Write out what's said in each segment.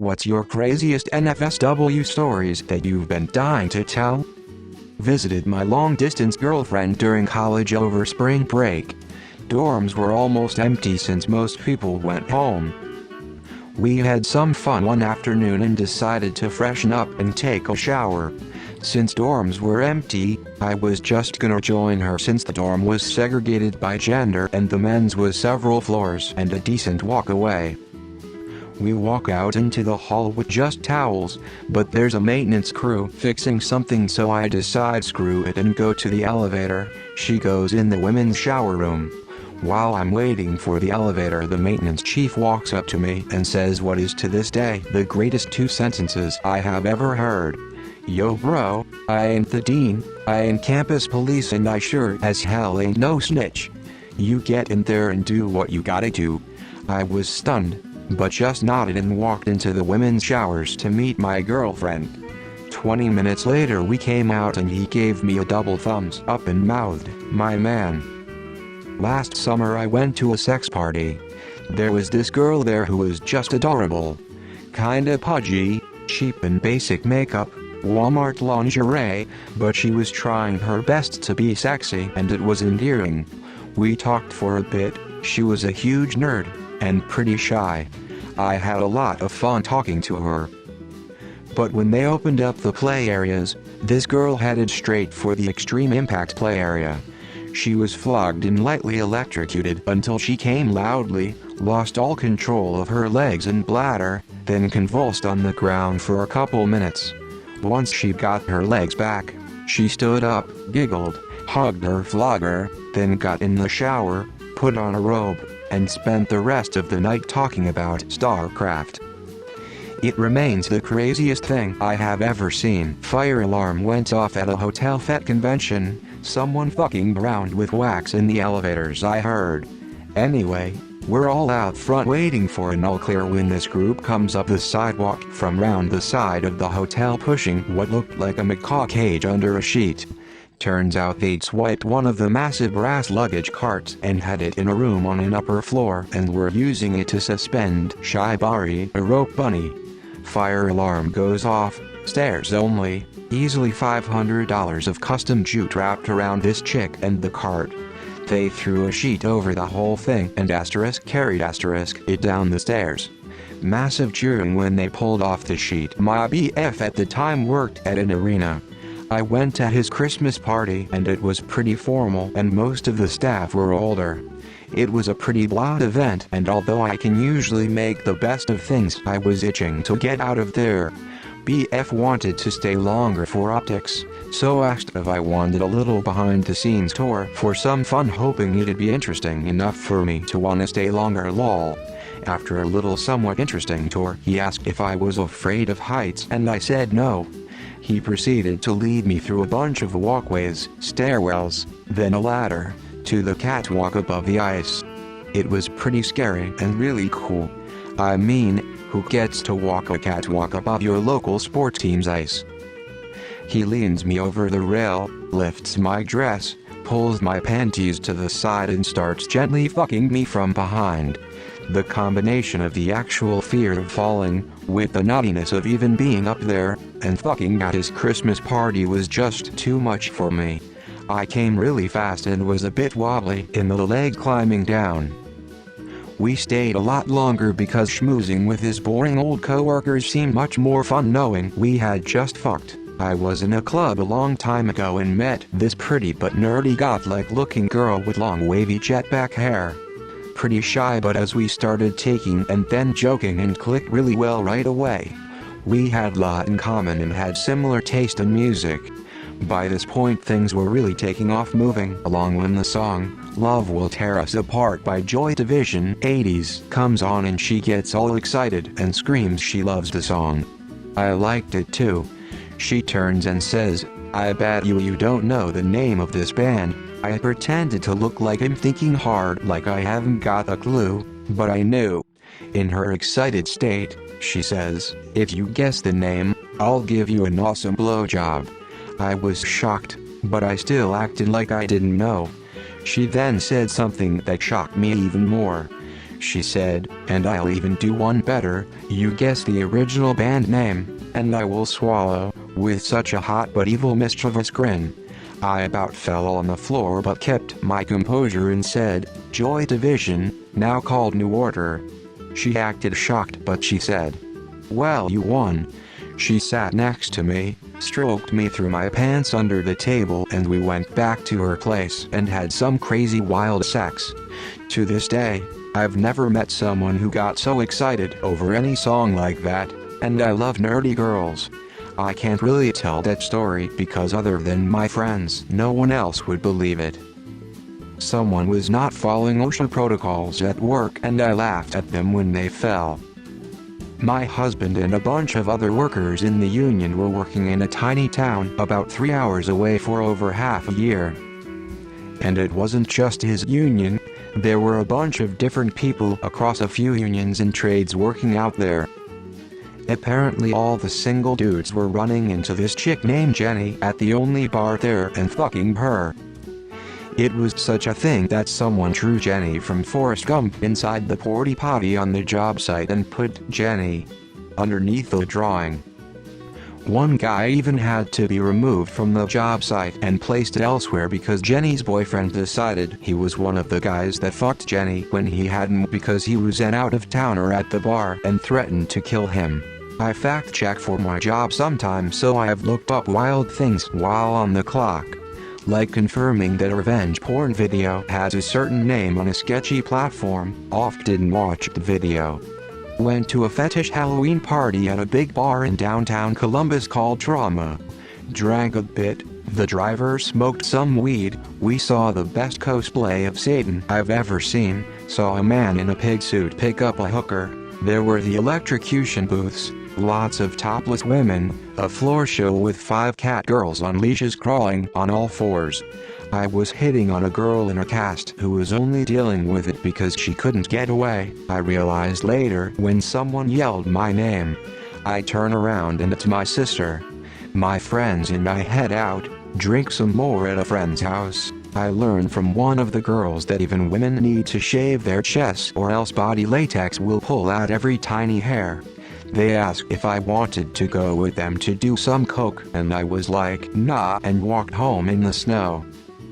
What's your craziest NFSW stories that you've been dying to tell? Visited my long-distance girlfriend during college over spring break. Dorms were almost empty since most people went home. We had some fun one afternoon and decided to freshen up and take a shower. Since dorms were empty, I was just gonna join her since the dorm was segregated by gender and the men's was several floors and a decent walk away. We walk out into the hall with just towels, but there's a maintenance crew fixing something, so I decide screw it and go to the elevator. She goes in the women's shower room. While I'm waiting for the elevator, the maintenance chief walks up to me and says what is to this day the greatest 2 sentences I have ever heard. Yo bro, I ain't the dean, I ain't campus police, and I sure as hell ain't no snitch. You get in there and do what you gotta do. I was stunned, but just nodded and walked into the women's showers to meet my girlfriend. 20 minutes later we came out and he gave me a double thumbs up and mouthed, "My man." Last summer I went to a sex party. There was this girl there who was just adorable. Kinda pudgy, cheap and basic makeup, Walmart lingerie, but she was trying her best to be sexy and it was endearing. We talked for a bit. She was a huge nerd and pretty shy. I had a lot of fun talking to her. But when they opened up the play areas, this girl headed straight for the extreme impact play area. She was flogged and lightly electrocuted until she came loudly, lost all control of her legs and bladder, then convulsed on the ground for a couple minutes. Once she got her legs back, she stood up, giggled, hugged her flogger, then got in the shower, put on a robe, and spent the rest of the night talking about StarCraft. It remains the craziest thing I have ever seen. Fire alarm went off at a hotel FET convention. Someone fucking around with wax in the elevators, I heard. Anyway, we're all out front waiting for an all clear when this group comes up the sidewalk from round the side of the hotel pushing what looked like a macaw cage under a sheet. Turns out they'd swiped one of the massive brass luggage carts and had it in a room on an upper floor and were using it to suspend Shibari, a rope bunny. Fire alarm goes off, stairs only, easily $500 of custom jute wrapped around this chick and the cart. They threw a sheet over the whole thing and carried it down the stairs. Massive cheering when they pulled off the sheet. My BF at the time worked at an arena. I went to his Christmas party and it was pretty formal and most of the staff were older. It was a pretty loud event, and although I can usually make the best of things, I was itching to get out of there. BF wanted to stay longer for optics, so asked if I wanted a little behind-the-scenes tour for some fun, hoping it'd be interesting enough for me to wanna stay longer lol. After a little somewhat interesting tour, he asked if I was afraid of heights and I said no. He proceeded to lead me through a bunch of walkways, stairwells, then a ladder, to the catwalk above the ice. It was pretty scary and really cool. I mean, who gets to walk a catwalk above your local sports team's ice? He leans me over the rail, lifts my dress, pulls my panties to the side and starts gently fucking me from behind. The combination of the actual fear of falling, with the nuttiness of even being up there, and fucking at his Christmas party was just too much for me. I came really fast and was a bit wobbly in the leg climbing down. We stayed a lot longer because schmoozing with his boring old coworkers seemed much more fun knowing we had just fucked. I was in a club a long time ago and met this pretty but nerdy godlike looking girl with long wavy jetpack hair. Pretty shy, but as we started taking and then joking and clicked really well right away. We had a lot in common and had similar taste in music. By this point things were really taking off, moving along when the song, "Love Will Tear Us Apart" by Joy Division 80s comes on and she gets all excited and screams she loves the song. I liked it too. She turns and says, "I bet you don't know the name of this band." I pretended to look like I'm thinking hard, like I haven't got a clue, but I knew. In her excited state, she says, "If you guess the name, I'll give you an awesome blowjob." I was shocked, but I still acted like I didn't know. She then said something that shocked me even more. she said, and I'll even do one better. You guess the original band name, and I will swallow, with such a hot but evil mischievous grin. I about fell on the floor but kept my composure and said, Joy Division, now called New Order. She acted shocked but she said, well, you won. She sat next to me, stroked me through my pants under the table, and we went back to her place and had some crazy wild sex. To this day, I've never met someone who got so excited over any song like that, and I love nerdy girls. I can't really tell that story because other than my friends, no one else would believe it. Someone was not following OSHA protocols at work and I laughed at them when they fell. My husband and a bunch of other workers in the union were working in a tiny town about 3 hours away for over half a year. And it wasn't just his union, there were a bunch of different people across a few unions and trades working out there. Apparently all the single dudes were running into this chick named Jenny at the only bar there and fucking her. It was such a thing that someone drew Jenny from Forrest Gump inside the porta potty on the job site and put Jenny underneath the drawing. One guy even had to be removed from the job site and placed elsewhere because Jenny's boyfriend decided he was one of the guys that fucked Jenny when he hadn't because he was an out-of-towner at the bar and threatened to kill him. I fact-check for my job sometimes, so I have looked up wild things while on the clock. Like confirming that a revenge porn video has a certain name on a sketchy platform. Oft didn't watch the video. Went to a fetish Halloween party at a big bar in downtown Columbus called Trauma. Drank a bit, the driver smoked some weed, we saw the best cosplay of Satan I've ever seen, saw a man in a pig suit pick up a hooker, there were the electrocution booths, lots of topless women, a floor show with 5 cat girls on leashes crawling on all fours. I was hitting on a girl in a cast who was only dealing with it because she couldn't get away. I realized later when someone yelled my name. I turn around and it's my sister. My friends and I head out, drink some more at a friend's house. I learned from one of the girls that even women need to shave their chests or else body latex will pull out every tiny hair. They asked if I wanted to go with them to do some coke and I was like, nah, and walked home in the snow.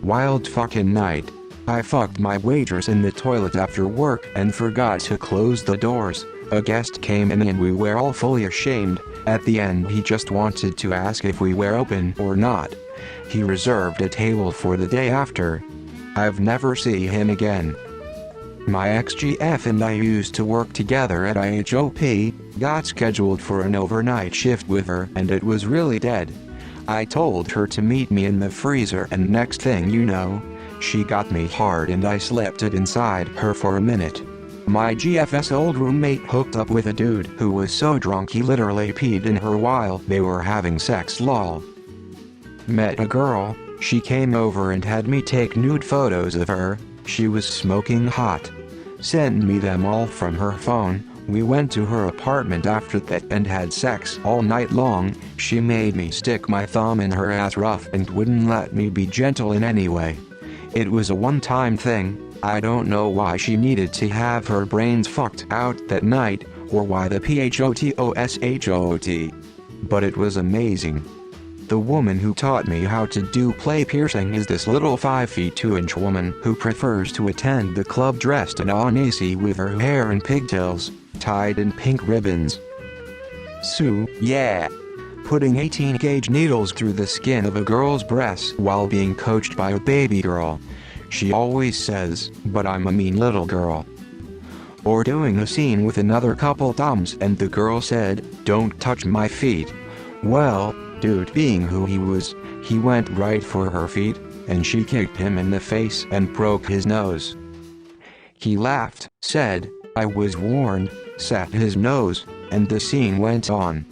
Wild fucking night. I fucked my waitress in the toilet after work and forgot to close the doors. A guest came in and we were all fully ashamed. At the end he just wanted to ask if we were open or not. He reserved a table for the day after. I've never seen him again. My ex-GF and I used to work together at IHOP, got scheduled for an overnight shift with her and it was really dead. I told her to meet me in the freezer and next thing you know, she got me hard and I slept it inside her for a minute. My GF's old roommate hooked up with a dude who was so drunk he literally peed in her while they were having sex lol. Met a girl, she came over and had me take nude photos of her, she was smoking hot. Sent me them all from her phone. We went to her apartment after that and had sex all night long. She made me stick my thumb in her ass rough and wouldn't let me be gentle in any way. It was a one-time thing. I don't know why she needed to have her brains fucked out that night, or why the PHOTOSHOT. But it was amazing. The woman who taught me how to do play piercing is this little 5 feet 2 inch woman who prefers to attend the club dressed in en AC with her hair in pigtails, tied in pink ribbons. Sue, yeah. Putting 18-gauge needles through the skin of a girl's breast while being coached by a baby girl. She always says, but I'm a mean little girl. Or doing a scene with another couple thumbs and the girl said, don't touch my feet. Well, dude being who he was, he went right for her feet, and she kicked him in the face and broke his nose. He laughed, said, I was warned, sat his nose, and the scene went on.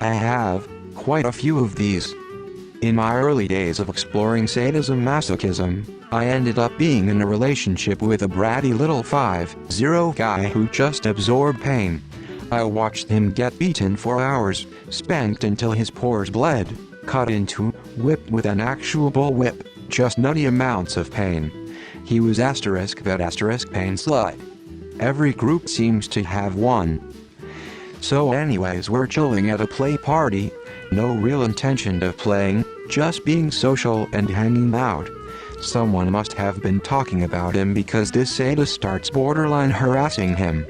I have quite a few of these. In my early days of exploring sadism masochism, I ended up being in a relationship with a bratty little 5'0" guy who just absorbed pain. I watched him get beaten for hours, spanked until his pores bled, cut into, whipped with an actual bullwhip, just nutty amounts of pain. He was *that*pain slut. Every group seems to have one. So anyways, we're chilling at a play party. No real intention of playing, just being social and hanging out. Someone must have been talking about him because this sadist starts borderline harassing him.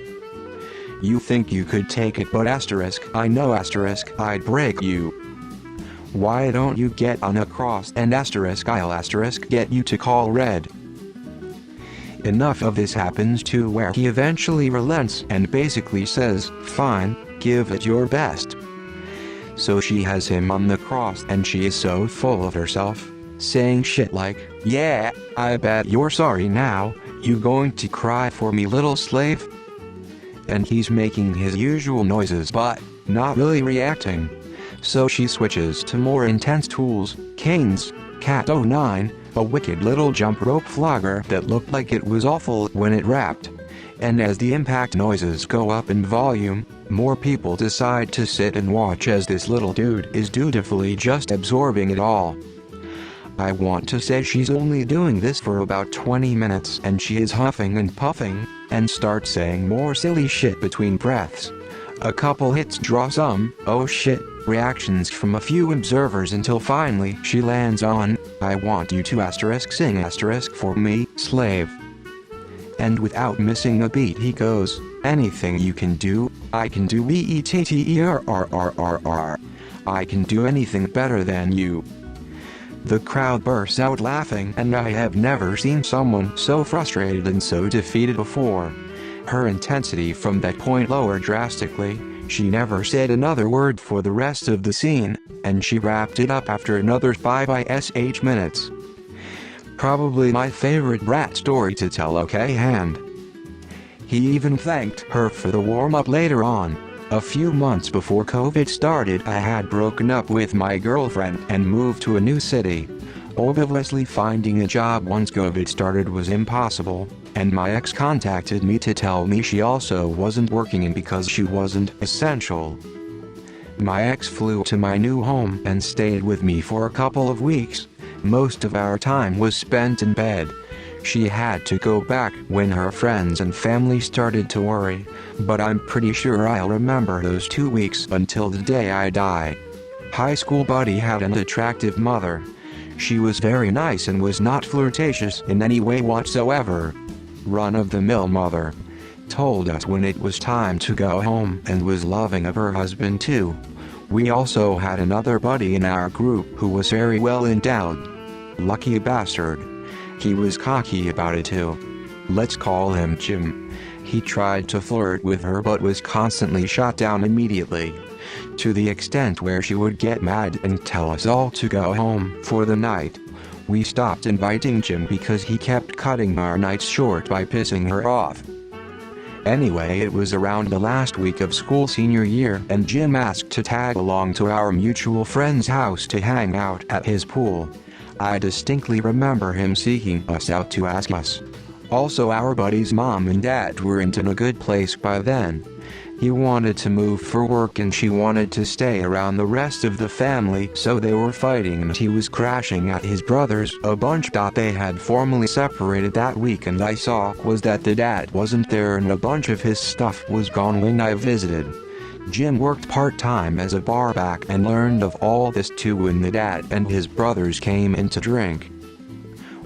You think you could take it, but asterisk, I know asterisk, I'd break you. Why don't you get on a cross and asterisk, I'll asterisk get you to call red. Enough of this happens to where he eventually relents and basically says, fine, give it your best. So she has him on the cross and she is so full of herself, saying shit like, yeah, I bet you're sorry now, you going to cry for me little slave? And he's making his usual noises but not really reacting. So she switches to more intense tools, canes, Cat 09, a wicked little jump rope flogger that looked like it was awful when it wrapped. And as the impact noises go up in volume, more people decide to sit and watch as this little dude is dutifully just absorbing it all. I want to say she's only doing this for about 20 minutes and she is huffing and puffing, and starts saying more silly shit between breaths. A couple hits draw some, oh shit, reactions from a few observers until finally she lands on, I want you to asterisk sing asterisk for me, slave. And without missing a beat he goes, anything you can do, I can do betterrrrrr. I can do anything better than you. The crowd bursts out laughing and I have never seen someone so frustrated and so defeated before. Her intensity from that point lowered drastically, she never said another word for the rest of the scene, and she wrapped it up after another 5 minutes. Probably my favorite brat story to tell, okay hand. He even thanked her for the warm-up later on. A few months before COVID started I had broken up with my girlfriend and moved to a new city. Obviously finding a job once COVID started was impossible, and my ex contacted me to tell me she also wasn't working because she wasn't essential. My ex flew to my new home and stayed with me for a couple of weeks. Most of our time was spent in bed. She had to go back when her friends and family started to worry, but I'm pretty sure I'll remember those 2 weeks until the day I die. High school buddy had an attractive mother. She was very nice and was not flirtatious in any way whatsoever. Run-of-the-mill mother. Told us when it was time to go home and was loving of her husband too. We also had another buddy in our group who was very well endowed. Lucky bastard. He was cocky about it too. Let's call him Jim. He tried to flirt with her but was constantly shot down immediately. To the extent where she would get mad and tell us all to go home for the night. We stopped inviting Jim because he kept cutting our nights short by pissing her off. Anyway, it was around the last week of school senior year and Jim asked to tag along to our mutual friend's house to hang out at his pool. I distinctly remember him seeking us out to ask us. Also, our buddy's mom and dad weren't in a good place by then. He wanted to move for work and she wanted to stay around the rest of the family, so they were fighting and he was crashing at his brother's a bunch. They had formally separated that week and I saw was that the dad wasn't there and a bunch of his stuff was gone when I visited. Jim worked part-time as a barback and learned of all this too when the dad and his brothers came in to drink.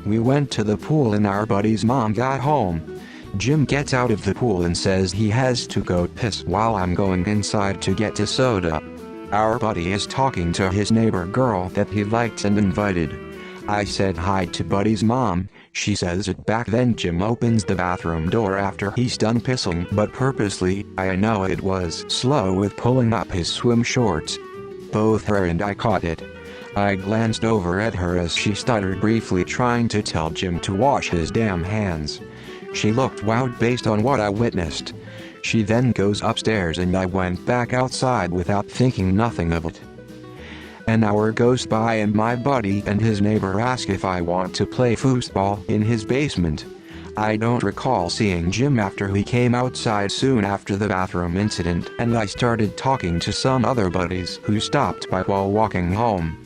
We went to the pool and our buddy's mom got home. Jim gets out of the pool and says he has to go piss while I'm going inside to get a soda. Our buddy is talking to his neighbor girl that he liked and invited. I said hi to buddy's mom, she says it back. Then Jim opens the bathroom door after he's done pissing, but purposely, I know it was slow with pulling up his swim shorts. Both her and I caught it. I glanced over at her as she stuttered briefly trying to tell Jim to wash his damn hands. She looked wowed based on what I witnessed. She then goes upstairs and I went back outside without thinking nothing of it. An hour goes by and my buddy and his neighbor ask if I want to play foosball in his basement. I don't recall seeing Jim after he came outside soon after the bathroom incident, and I started talking to some other buddies who stopped by while walking home.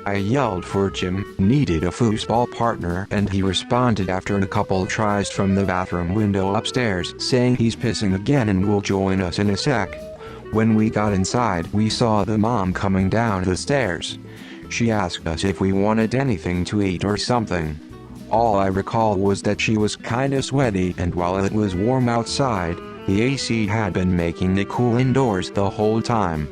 I yelled for Jim, needed a foosball partner, and he responded after a couple tries from the bathroom window upstairs, saying he's pissing again and will join us in a sec. When we got inside, we saw the mom coming down the stairs. She asked us if we wanted anything to eat or something. All I recall was that she was kinda sweaty, and while it was warm outside, the AC had been making it cool indoors the whole time.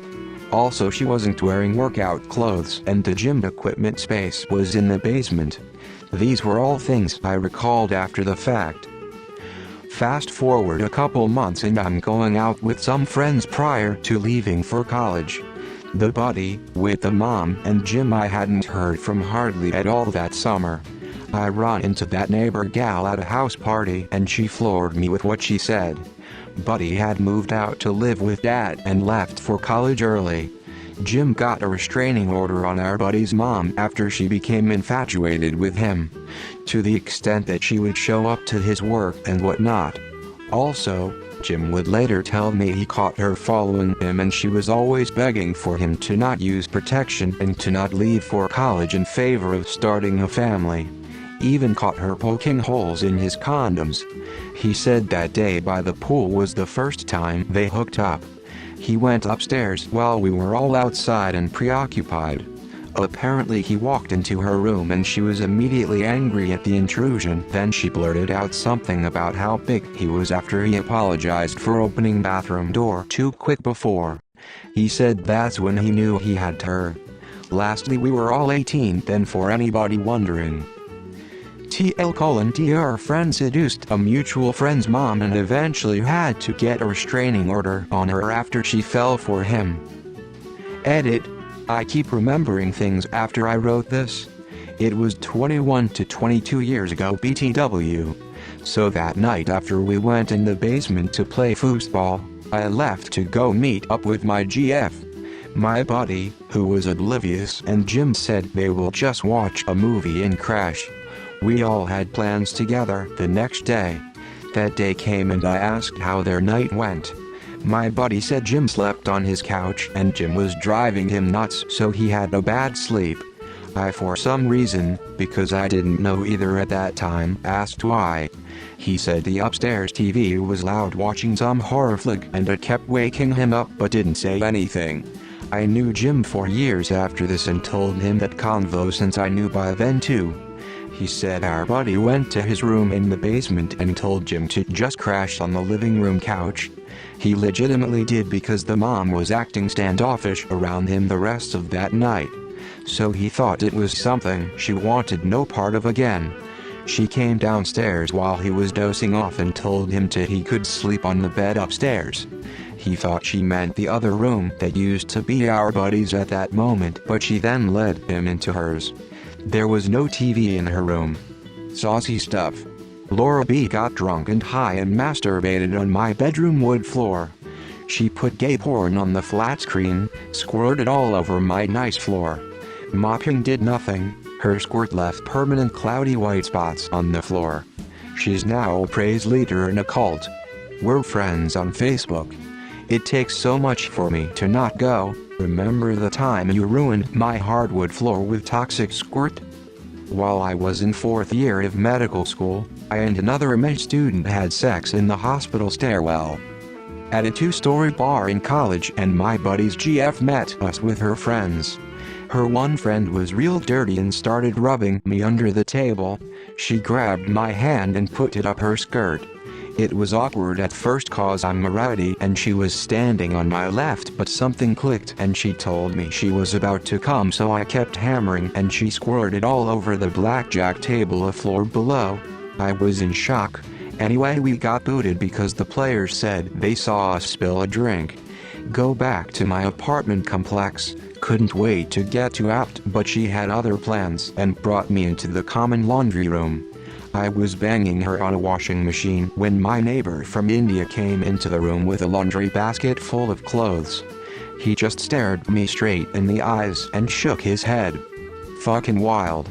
Also, she wasn't wearing workout clothes, and the gym equipment space was in the basement. These were all things I recalled after the fact. Fast forward a couple months and I'm going out with some friends prior to leaving for college. The buddy with the mom and Jim I hadn't heard from hardly at all that summer. I run into that neighbor gal at a house party and she floored me with what she said. Buddy had moved out to live with dad and left for college early. Jim got a restraining order on our buddy's mom after she became infatuated with him, to the extent that she would show up to his work and whatnot. Also, Jim would later tell me he caught her following him and she was always begging for him to not use protection and to not leave for college in favor of starting a family. Even caught her poking holes in his condoms. He said that day by the pool was the first time they hooked up. He went upstairs while we were all outside and preoccupied. Apparently he walked into her room and she was immediately angry at the intrusion. Then she blurted out something about how big he was after he apologized for opening bathroom door too quick before. He said that's when he knew he had her. Lastly, we were all 18 then, for anybody wondering. Our friend seduced a mutual friend's mom and eventually had to get a restraining order on her after she fell for him. Edit. I keep remembering things after I wrote this. It was 21 to 22 years ago BTW. So that night after we went in the basement to play foosball, I left to go meet up with my GF. My buddy, who was oblivious, and Jim said they will just watch a movie and crash. We all had plans together the next day. That day came and I asked how their night went. My buddy said Jim slept on his couch and Jim was driving him nuts, so he had a bad sleep. I, for some reason, because I didn't know either at that time, asked why. He said the upstairs TV was loud watching some horror flick and it kept waking him up but didn't say anything. I knew Jim for years after this and told him that convo since I knew by then too. He said our buddy went to his room in the basement and told Jim to just crash on the living room couch. He legitimately did because the mom was acting standoffish around him the rest of that night. So he thought it was something she wanted no part of again. She came downstairs while he was dozing off and told him he could sleep on the bed upstairs. He thought she meant the other room that used to be our buddy's at that moment, but she then led him into hers. There was no TV in her room. Saucy stuff. Laura B got drunk and high and masturbated on my bedroom wood floor. She put gay porn on the flat screen, squirted all over my nice floor. Mopping did nothing, her squirt left permanent cloudy white spots on the floor. She's now a praise leader in a cult. We're friends on Facebook. It takes so much for me to not go. Remember the time you ruined my hardwood floor with toxic squirt? While I was in 4th year of medical school, I and another med student had sex in the hospital stairwell. At a 2-story bar in college, and my buddy's GF met us with her friends. Her one friend was real dirty and started rubbing me under the table. She grabbed my hand and put it up her skirt. It was awkward at first cause I'm a rowdy and she was standing on my left, but something clicked and she told me she was about to come, so I kept hammering and she squirted all over the blackjack table a floor below. I was in shock. Anyway, we got booted because the players said they saw us spill a drink. Go back to my apartment complex. Couldn't wait to get out, but she had other plans and brought me into the common laundry room. I was banging her on a washing machine when my neighbor from India came into the room with a laundry basket full of clothes. He just stared me straight in the eyes and shook his head. Fucking wild.